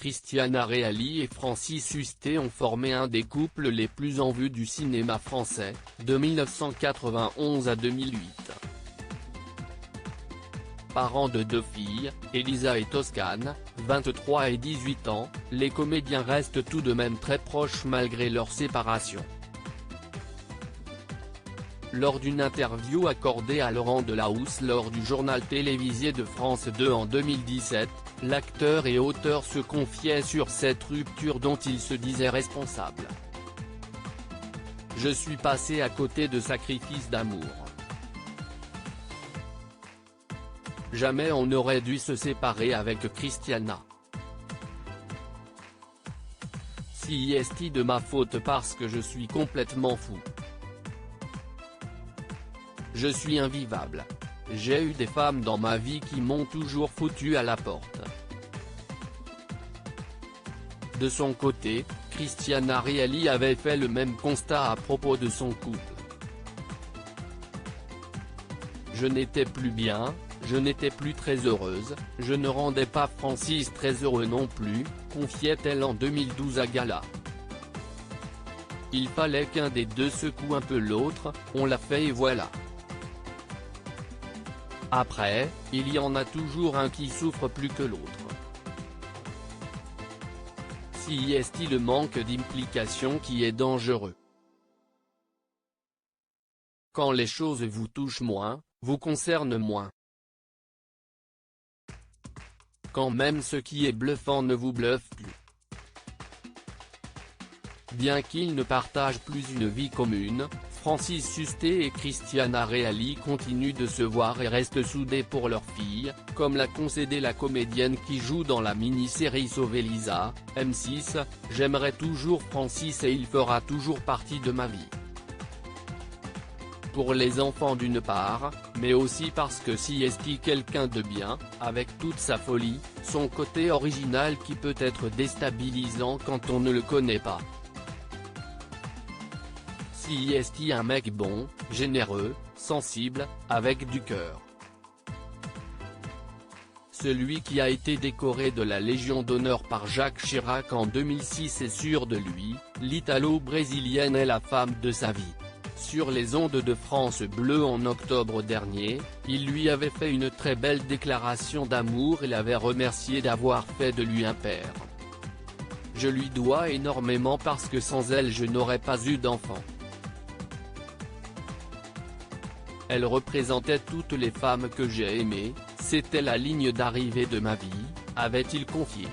Christiana Reali et Francis Hustet ont formé un des couples les plus en vue du cinéma français, de 1991 à 2008. Parents de deux filles, Elisa et Toscane, 23 et 18 ans, les comédiens restent tout de même très proches malgré leur séparation. Lors d'une interview accordée à Laurent Delahousse lors du journal télévisé de France 2 en 2017, l'acteur et auteur se confiait sur cette rupture dont il se disait responsable. « Je suis passé à côté de sacrifices d'amour. Jamais on n'aurait dû se séparer avec Christiana. Si est de ma faute parce que je suis complètement fou. Je suis invivable. J'ai eu des femmes dans ma vie qui m'ont toujours foutu à la porte. » De son côté, Christiana Reali avait fait le même constat à propos de son couple. « Je n'étais plus bien, je n'étais plus très heureuse, je ne rendais pas Francis très heureux non plus », confiait-elle en 2012 à Gala. « Il fallait qu'un des deux secoue un peu l'autre, on l'a fait et voilà. Après, il y en a toujours un qui souffre plus que l'autre. Si est le manque d'implication qui est dangereux. Quand les choses vous touchent moins, vous concernent moins. Quand même ce qui est bluffant ne vous bluffe plus. Bien qu'ils ne partagent plus une vie commune, Francis Hustet et Christiana Reali continuent de se voir et restent soudés pour leur fille, comme l'a concédé la comédienne qui joue dans la mini-série Sauver Lisa, M6, « J'aimerai toujours Francis et il fera toujours partie de ma vie. Pour les enfants d'une part, mais aussi parce que si est quelqu'un de bien, avec toute sa folie, son côté original qui peut être déstabilisant quand on ne le connaît pas. Si est un mec bon, généreux, sensible, avec du cœur. Celui qui a été décoré de la Légion d'honneur par Jacques Chirac en 2006 est sûr de lui, l'Italo-brésilienne est la femme de sa vie. » Sur les ondes de France Bleu en octobre dernier, il lui avait fait une très belle déclaration d'amour et l'avait remercié d'avoir fait de lui un père. « Je lui dois énormément parce que sans elle je n'aurais pas eu d'enfant. Elle représentait toutes les femmes que j'ai aimées, c'était la ligne d'arrivée de ma vie », avait-il confié.